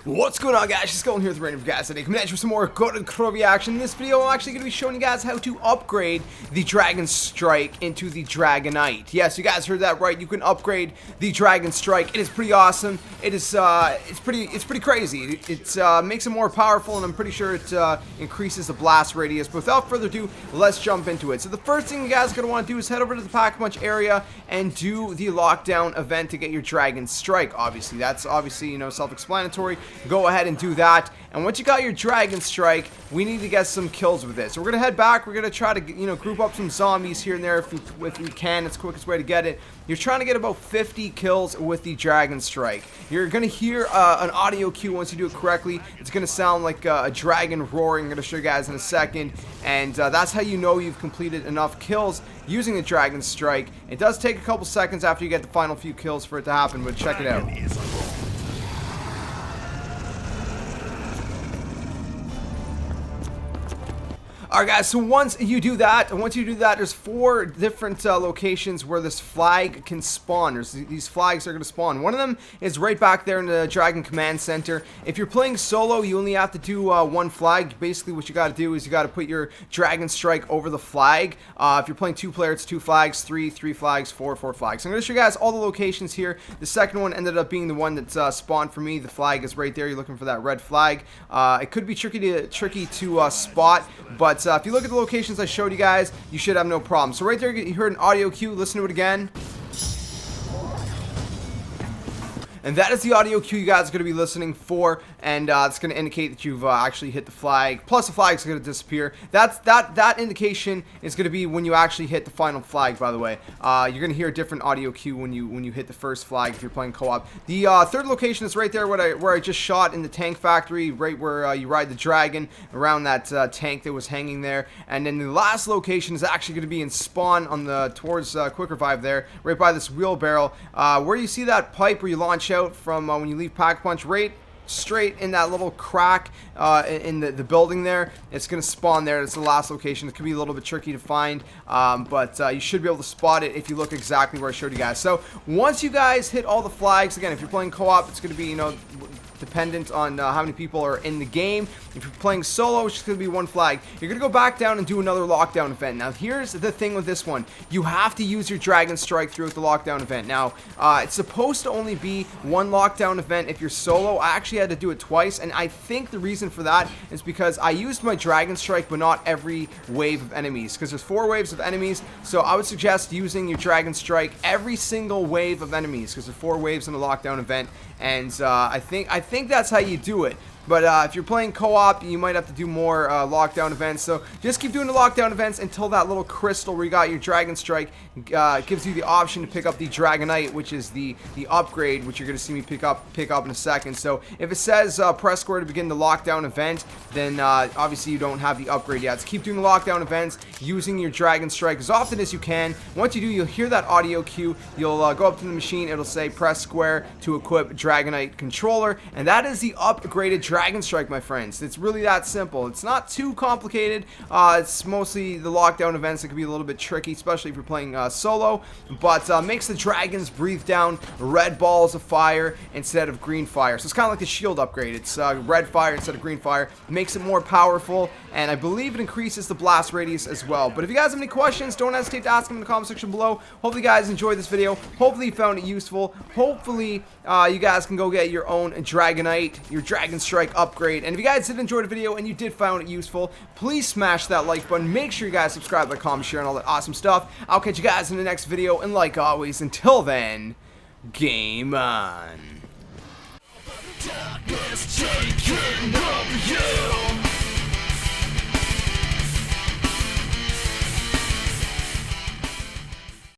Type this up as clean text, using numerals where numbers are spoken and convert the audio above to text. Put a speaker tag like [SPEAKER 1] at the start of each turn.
[SPEAKER 1] What's going on, guys? JSkeleton here with Random guys today, coming at you with some more GOROD KROVI action. In this video, I'm actually going to be showing you guys how to upgrade the Dragon Strike into the Dragonite. Yes, you guys heard that right. You can upgrade the Dragon Strike. It is pretty awesome. It is it's pretty crazy. It makes it more powerful, and I'm pretty sure it increases the blast radius. But without further ado, let's jump into it. So the first thing you guys are going to want to do is head over to the Pack-a-Punch area and do the lockdown event to get your Dragon Strike. Obviously, that's you know, self-explanatory. Go ahead and do that, and once you got your Dragon Strike, we need to get some kills with it. So we're gonna head back. We're gonna try to, you know, group up some zombies here and there if we can. It's the quickest way to get it. You're trying to get about 50 kills with the Dragon Strike. You're gonna hear an audio cue once you do it correctly. It's gonna sound like a dragon roaring. I'm gonna show you guys in a second, and that's how you know you've completed enough kills using the Dragon Strike. It does take a couple seconds after you get the final few kills for it to happen, but check it out. Alright guys, so once you do that, there's 4 different locations where this flag can spawn. These flags are going to spawn. One of them is right back there in the Dragon Command Center. If you're playing solo, you only have to do 1 flag. Basically what you got to do is you got to put your Dragon Strike over the flag. If you're playing 2 player, it's 2 flags, 3 flags, 4 flags. So I'm going to show you guys all the locations here. The second one ended up being the one that's spawned for me. The flag is right there. You're looking for that red flag. It could be tricky to spot, but if you look at the locations I showed you guys, you should have no problem. So right there, you heard an audio cue. Listen to it again. And that is the audio cue you guys are going to be listening for, and it's going to indicate that you've actually hit the flag. Plus, the flag is going to disappear. That indication is going to be when you actually hit the final flag. By the way, you're going to hear a different audio cue when you hit the first flag if you're playing co-op. The third location is right there where I just shot in the tank factory, right where you ride the dragon around that tank that was hanging there. And then the last location is actually going to be in spawn on the towards Quick Revive there, right by this wheelbarrow, where you see that pipe where you launch out from when you leave Pack-a-Punch, right straight in that little crack in the building there. It's going to spawn there. It's the last location. It could be a little bit tricky to find, but you should be able to spot it if you look exactly where I showed you guys. So once you guys hit all the flags, again, if you're playing co-op, it's going to be, you know, dependent on how many people are in the game. If you're playing solo, it's just going to be 1 flag. You're going to go back down and do another lockdown event. Now, here's the thing with this one. You have to use your Dragon Strike throughout the lockdown event. Now, it's supposed to only be 1 lockdown event if you're solo. I actually had to do it twice, and I think the reason for that is because I used my Dragon Strike, but not every wave of enemies, because there's 4 waves of enemies, so I would suggest using your Dragon Strike every single wave of enemies, because there's 4 waves in a lockdown event, and I think that's how you do it. But if you're playing co-op, you might have to do more lockdown events. So just keep doing the lockdown events until that little crystal where you got your Dragon Strike gives you the option to pick up the Dragonite, which is the upgrade, which you're going to see me pick up in a second. So if it says press square to begin the lockdown event, then obviously you don't have the upgrade yet. So keep doing the lockdown events using your Dragon Strike as often as you can. Once you do, you'll hear that audio cue. You'll go up to the machine. It'll say press square to equip Dragonite controller, and that is the upgraded Dragon Strike, my friends. It's really that simple. It's not too complicated. It's mostly the lockdown events that can be a little bit tricky, especially if you're playing solo, but makes the dragons breathe down red balls of fire instead of green fire. So it's kind of like the shield upgrade. It's red fire instead of green fire. It makes it more powerful, and I believe it increases the blast radius as well. But if you guys have any questions, don't hesitate to ask them in the comment section below. Hopefully you guys enjoyed this video. Hopefully you found it useful. Hopefully you guys can go get your own Dragonite, your Dragon Strike upgrade. And if you guys did enjoy the video and you did find it useful, please smash that like button. Make sure you guys subscribe, like, comment, share, and all that awesome stuff. I'll catch you guys in the next video, and like always, until then, game on. Darkness taking over you.